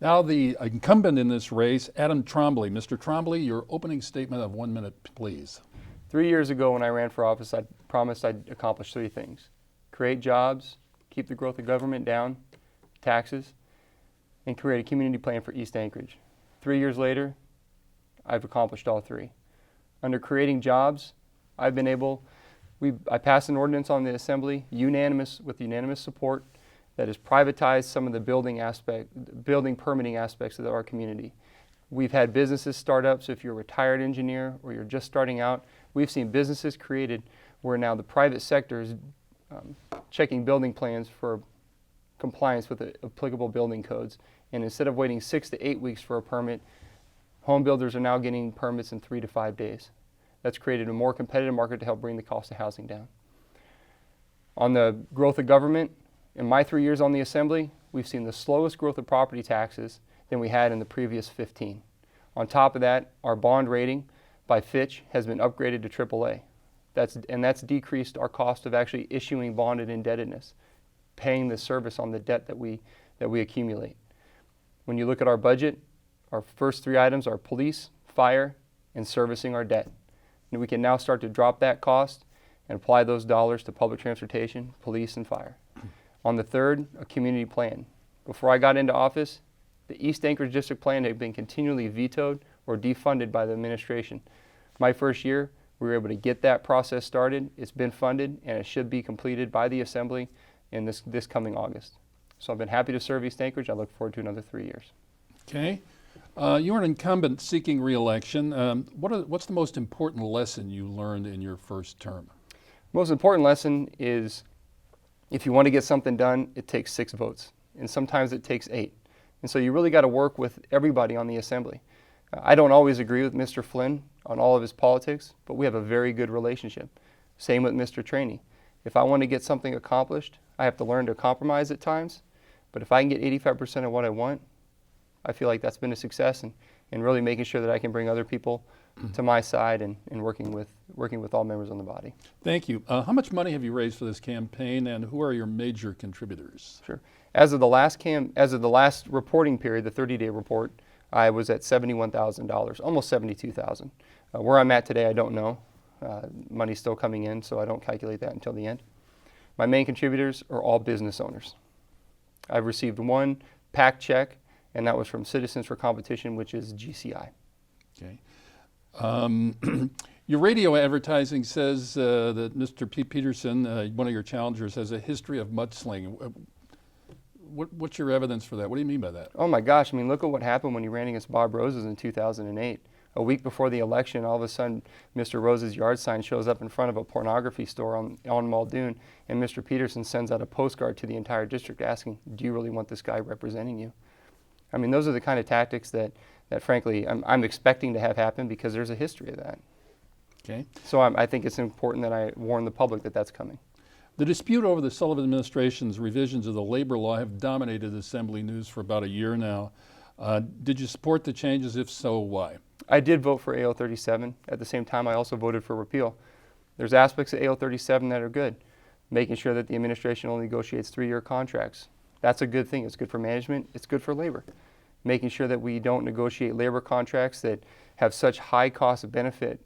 Now the incumbent in this race, Adam Trombley. Mr. Trombley, your opening statement of 1 minute, please. 3 years ago when I ran for office, I promised I'd accomplish three things: create jobs, keep the growth of government down, taxes, and create a community plan for East Anchorage. 3 years later, I've accomplished all three. Under creating jobs, I passed an ordinance on the Assembly with unanimous support that has privatized some of the building permitting aspects of our community. We've had businesses start up, so if you're a retired engineer or you're just starting out, we've seen businesses created where now the private sector is checking building plans for compliance with the applicable building codes. And instead of waiting 6 to 8 weeks for a permit, home builders are now getting permits in 3 to 5 days. That's created a more competitive market to help bring the cost of housing down. On the growth of government, in my 3 years on the Assembly, we've seen the slowest growth of property taxes than we had in the previous 15. On top of that, our bond rating by Fitch has been upgraded to AAA. That's decreased our cost of actually issuing bonded indebtedness, paying the service on the debt that we accumulate. When you look at our budget, our first three items are police, fire, and servicing our debt. And we can now start to drop that cost and apply those dollars to public transportation, police, and fire. On the third, a community plan. Before I got into office, the East Anchorage District Plan had been continually vetoed or defunded by the administration. My first year, we were able to get that process started. It's been funded, and it should be completed by the Assembly in this coming August. So I've been happy to serve East Anchorage. I look forward to another 3 years. Okay. You're an incumbent seeking re-election. What's the most important lesson you learned in your first term? Most important lesson is if you want to get something done, it takes 6 votes, and sometimes it takes 8. And so you really got to work with everybody on the Assembly. I don't always agree with Mr. Flynn on all of his politics, but we have a very good relationship. Same with Mr. Trainey. If I want to get something accomplished, I have to learn to compromise at times, but if I can get 85% of what I want, I feel like that's been a success, and really making sure that I can bring other people to my side and working with all members on the body. Thank you. How much money have you raised for this campaign, and who are your major contributors? Sure. As of the last reporting period, the 30-day report, I was at $71,000, almost $72,000. Where I'm at today, I don't know. Money's still coming in, so I don't calculate that until the end. My main contributors are all business owners. I've received one PAC check, and that was from Citizens for Competition, which is GCI. Okay. Your radio advertising says that Mr. Pete Peterson, one of your challengers, has a history of mudslinging. What's your evidence for that? What do you mean by that? Oh my gosh, I mean, look at what happened when he ran against Bob Roses in 2008. A week before the election, all of a sudden, Mr. Rose's yard sign shows up in front of a pornography store on Muldoon, and Mr. Peterson sends out a postcard to the entire district asking, do you really want this guy representing you? I mean, those are the kind of tactics that frankly, I'm expecting to have happen because there's a history of that. Okay. So I think it's important that I warn the public that that's coming. The dispute over the Sullivan administration's revisions of the labor law have dominated Assembly news for about a year now. Did you support the changes? If so, why? I did vote for AO 37. At the same time, I also voted for repeal. There's aspects of AO 37 that are good. Making sure that the administration only negotiates 3-year contracts. That's a good thing. It's good for management. It's good for labor. Making sure that we don't negotiate labor contracts that have such high cost of benefit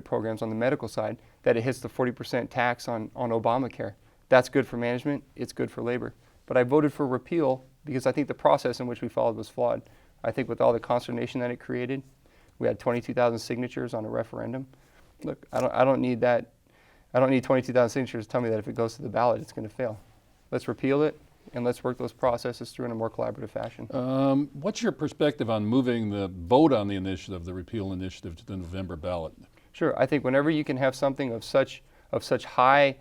programs on the medical side that it hits the 40% tax on Obamacare. That's good for management. It's good for labor. But I voted for repeal because I think the process in which we followed was flawed. I think with all the consternation that it created, we had 22,000 signatures on a referendum. Look, I don't need that. I don't need 22,000 signatures to tell me that if it goes to the ballot, it's going to fail. Let's repeal it, and let's work those processes through in a more collaborative fashion. What's your perspective on moving the vote on the initiative, the repeal initiative, to the November ballot? Sure. I think whenever you can have something of such high,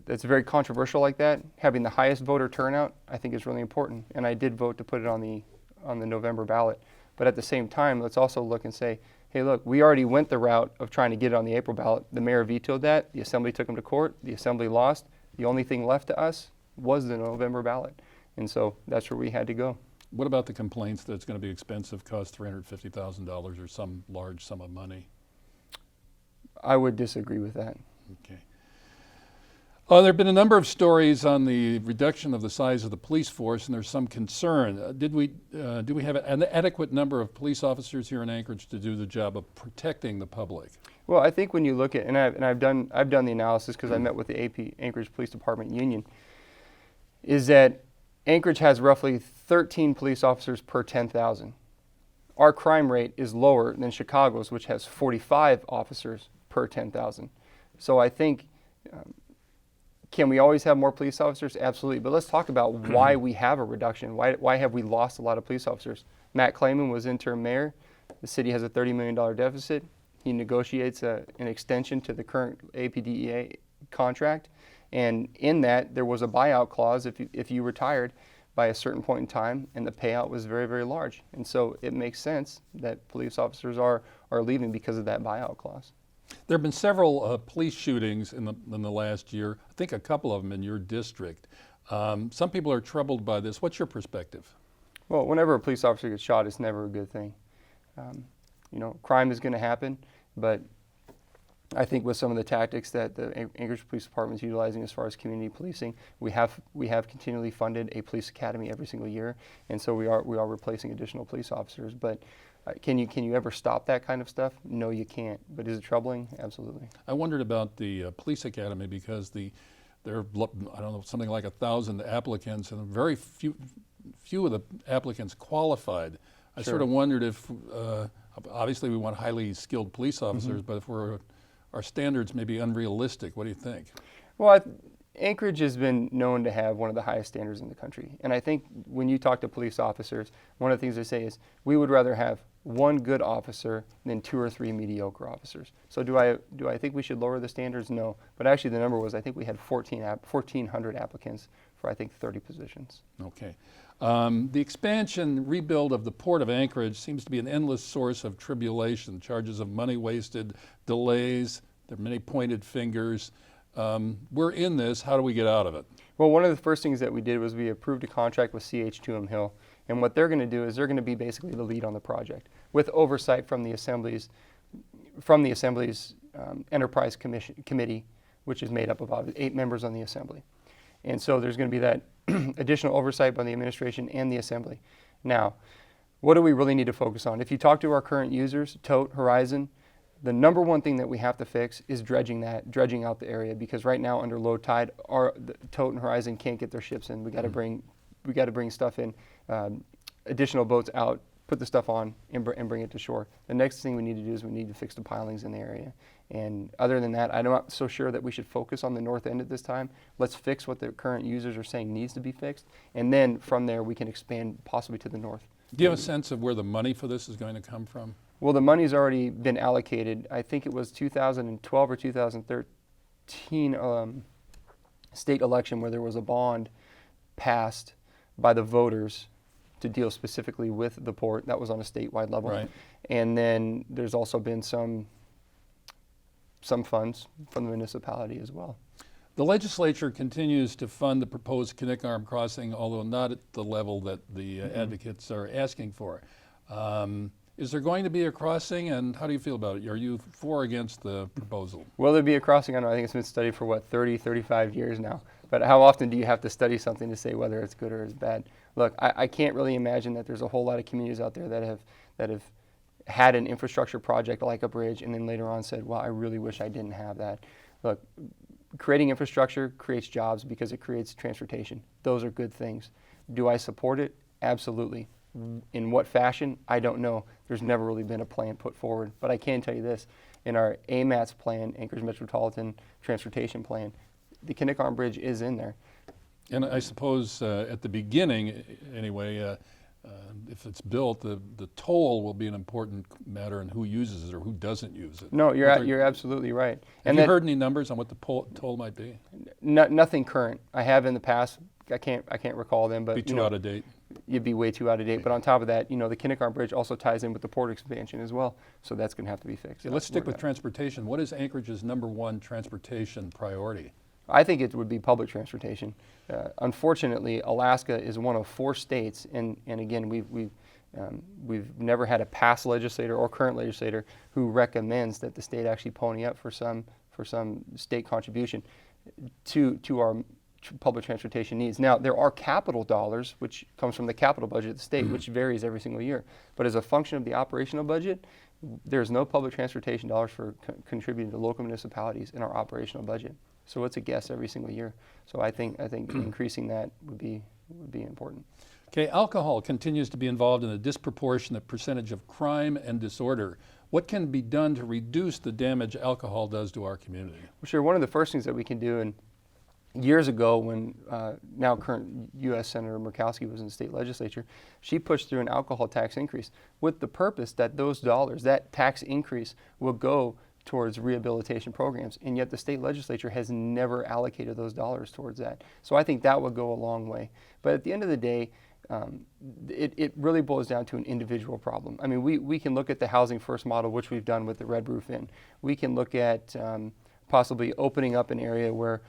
that's very controversial like that, having the highest voter turnout, I think is really important. And I did vote to put it on the November ballot. But at the same time, let's also look and say, hey, look, we already went the route of trying to get it on the April ballot. The mayor vetoed that. The Assembly took him to court. The Assembly lost. The only thing left to us was the November ballot. And so that's where we had to go. What about the complaints that it's going to be expensive, cost $350,000 or some large sum of money? I would disagree with that. Okay. There have been a number of stories on the reduction of the size of the police force, and there's some concern. Do we have an adequate number of police officers here in Anchorage to do the job of protecting the public? Well, I think when you look at, and I've done the analysis because I met with the AP Anchorage Police Department Union, is that Anchorage has roughly 13 police officers per 10,000. Our crime rate is lower than Chicago's, which has 45 officers per 10,000. So I think, can we always have more police officers? Absolutely. But let's talk about why we have a reduction. Why have we lost a lot of police officers? Matt Clayman was interim mayor. The city has a $30 million deficit. He negotiates an extension to the current APDEA contract. And in that, there was a buyout clause if you retired by a certain point in time, and the payout was very, very large. And so it makes sense that police officers are leaving because of that buyout clause. There have been several police shootings in the last year. I think a couple of them in your district. Some people are troubled by this. What's your perspective? Well, whenever a police officer gets shot, it's never a good thing. Crime is going to happen, but I think with some of the tactics that the Anchorage Police Department is utilizing as far as community policing, we have continually funded a police academy every single year, and so we are replacing additional police officers. But can you ever stop that kind of stuff? No, you can't. But is it troubling? Absolutely. I wondered about the police academy because there are, I don't know, something like 1,000 applicants, and very few of the applicants qualified. I Sure. sort of wondered if, obviously we want highly skilled police officers, but if our standards may be unrealistic. What do you think? Well, Anchorage has been known to have one of the highest standards in the country. And I think when you talk to police officers, one of the things they say is, we would rather have one good officer than 2 or 3 mediocre officers. So do I think we should lower the standards? No. But actually the number was, I think we had 1,400 applicants for, I think, 30 positions. Okay. The expansion, rebuild of the Port of Anchorage seems to be an endless source of tribulation, charges of money wasted, delays, there are many pointed fingers. We're in this, how do we get out of it? Well, one of the first things that we did was we approved a contract with CH2M Hill. And what they're going to do is they're going to be basically the lead on the project with oversight from the Assembly's Enterprise Committee, which is made up of 8 members on the Assembly. And so there's going to be that additional oversight by the administration and the Assembly. Now, what do we really need to focus on? If you talk to our current users, Tote, Horizon, the number one thing that we have to fix is dredging out the area, because right now under low tide, Tote and Horizon can't get their ships in. We got to bring stuff in, additional boats out, put the stuff on, and bring it to shore. The next thing we need to do is we need to fix the pilings in the area. And other than that, I'm not so sure that we should focus on the north end at this time. Let's fix what the current users are saying needs to be fixed, and then from there we can expand possibly to the north. Do you have a sense of where the money for this is going to come from? Well, the money's already been allocated. I think it was 2012 or 2013 state election where there was a bond passed by the voters to deal specifically with the port. That was on a statewide level. Right. And then there's also been some funds from the municipality as well. The legislature continues to fund the proposed Kinnick crossing, although not at the level that the advocates are asking for. Is there going to be a crossing, and how do you feel about it? Are you for or against the proposal? Will there be a crossing? I don't know. I think it's been studied for, 30, 35 years now. But how often do you have to study something to say whether it's good or it's bad? Look, I can't really imagine that there's a whole lot of communities out there that have had an infrastructure project like a bridge and then later on said, well, I really wish I didn't have that. Look, creating infrastructure creates jobs because it creates transportation. Those are good things. Do I support it? Absolutely. In what fashion? I don't know. There's never really been a plan put forward. But I can tell you this, in our AMATS plan, Anchorage Metropolitan Transportation Plan, the Kinnick Bridge is in there. And I suppose at the beginning, anyway, if it's built, the toll will be an important matter in who uses it or who doesn't use it. No, you're absolutely right. Have you heard any numbers on what the toll might be? Nothing current. I have in the past. I can't recall them, but Be too out of date. You'd be way too out of date. But on top of that, the Kinnick Bridge also ties in with the port expansion as well. So that's going to have to be fixed. Yeah, let's stick with transportation. What is Anchorage's #1 transportation priority? I think it would be public transportation. Unfortunately, Alaska is one of 4 states, and again, we've never had a past legislator or current legislator who recommends that the state actually pony up for some state contribution. to our public transportation needs. Now, there are capital dollars, which comes from the capital budget of the state, which varies every single year. But as a function of the operational budget, there's no public transportation dollars for contributing to local municipalities in our operational budget. So it's a guess every single year. So I think increasing that would be important. Okay, alcohol continues to be involved in a disproportionate percentage of crime and disorder. What can be done to reduce the damage alcohol does to our community? Well, sure. One of the first things that we can do, and years ago when now current U.S. Senator Murkowski was in the state legislature, she pushed through an alcohol tax increase with the purpose that those dollars, that tax increase, will go towards rehabilitation programs, and yet the state legislature has never allocated those dollars towards that. So I think that would go a long way. But at the end of the day, it really boils down to an individual problem. I mean, we can look at the Housing First model, which we've done with the Red Roof Inn. We can look at possibly opening up an area where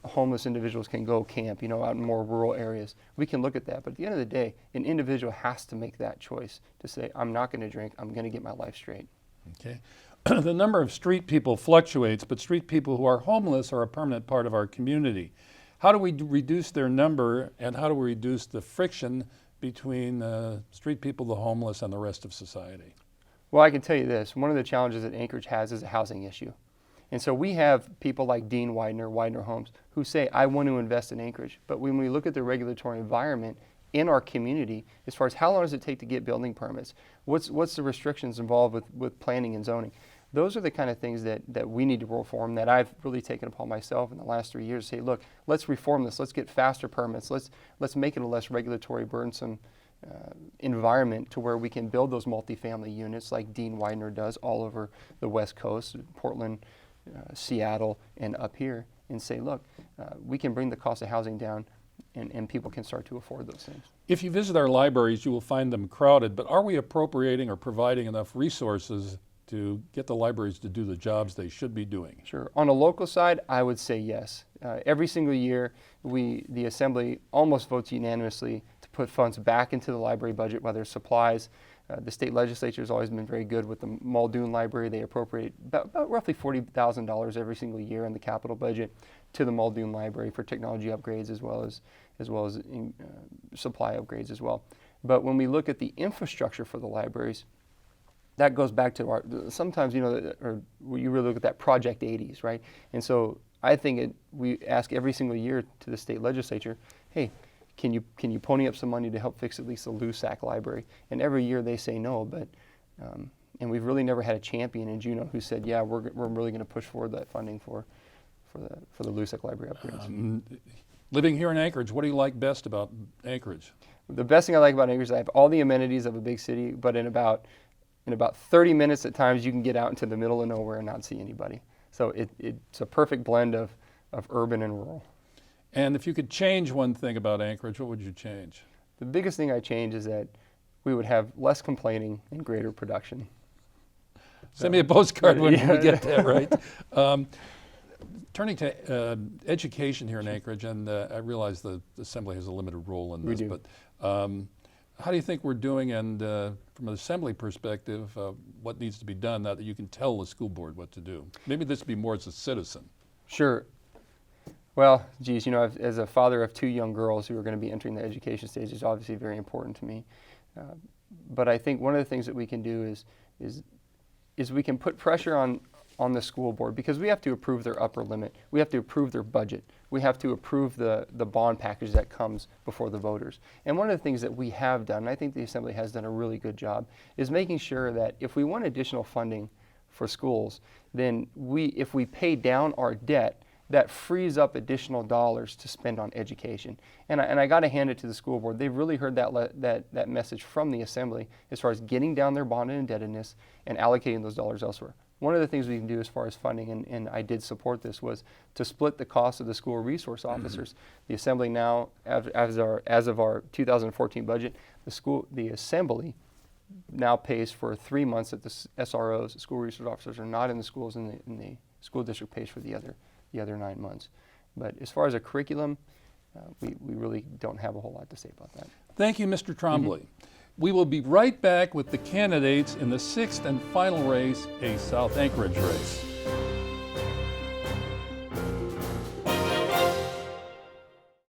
homeless individuals can go camp, out in more rural areas. We can look at that. But at the end of the day, an individual has to make that choice to say, I'm not going to drink, I'm going to get my life straight. Okay. The number of street people fluctuates, but street people who are homeless are a permanent part of our community. How do we reduce their number, and how do we reduce the friction between street people, the homeless, and the rest of society? Well, I can tell you this. One of the challenges that Anchorage has is a housing issue. And so we have people like Dean Widener, Widener Homes, who say, I want to invest in Anchorage. But when we look at the regulatory environment in our community, as far as how long does it take to get building permits, what's the restrictions involved with planning and zoning, those are the kind of things that we need to reform, that I've really taken upon myself in the last 3 years to say, look, let's reform this, let's get faster permits, let's make it a less regulatory burdensome environment to where we can build those multifamily units like Dean Widener does all over the West Coast, Portland, Seattle, and up here, and say, look, we can bring the cost of housing down, and people can start to afford those things. If you visit our libraries, you will find them crowded, but are we appropriating or providing enough resources to get the libraries to do the jobs they should be doing? Sure. On a local side, I would say yes. Every single year, the Assembly almost votes unanimously to put funds back into the library budget, whether it's supplies. The state legislature has always been very good with the Muldoon Library. They appropriate about roughly $40,000 every single year in the capital budget to the Muldoon Library for technology upgrades as well as supply upgrades as well. But when we look at the infrastructure for the libraries, that goes back to sometimes, or you really look at that Project 80s, right? And so I think we ask every single year to the state legislature, hey, can you pony up some money to help fix at least the Lusac Library? And every year they say no, but and we've really never had a champion in Juneau who said, yeah, we're really going to push forward that funding for the Lusac Library upgrades. Living here in Anchorage, what do you like best about Anchorage? The best thing I like about Anchorage is I have all the amenities of a big city, but in about 30 minutes at times, you can get out into the middle of nowhere and not see anybody. So it's a perfect blend of urban and rural. And if you could change one thing about Anchorage, what would you change? The biggest thing I change is that we would have less complaining and greater production. Send me a postcard when we get that, right? Turning to education here in Anchorage, and I realize the Assembly has a limited role in this, We do. but how do you think we're doing, and from an Assembly perspective, what needs to be done now that you can tell the school board what to do? Maybe this would be more as a citizen. Sure. Well, geez, as a father of two young girls who are going to be entering the education stage, is obviously very important to me. But I think one of the things that we can do is we can put pressure on the school board, because we have to approve their upper limit. We have to approve their budget. We have to approve the bond package that comes before the voters. And one of the things that we have done, and I think the Assembly has done a really good job, is making sure that if we want additional funding for schools, then if we pay down our debt, that frees up additional dollars to spend on education. And I got to hand it to the school board. They've really heard that message from the Assembly as far as getting down their bond and indebtedness and allocating those dollars elsewhere. One of the things we can do as far as funding, and I did support this, was to split the cost of the school resource officers. The Assembly now, as of our 2014 budget, the Assembly now pays for 3 months that the SROs, school resource officers, are not in the schools, and the school district pays for the other 9 months. But as far as a curriculum, we really don't have a whole lot to say about that. Thank you, Mr. Trombley. We will be right back with the candidates in the 6th and final race, a South Anchorage race.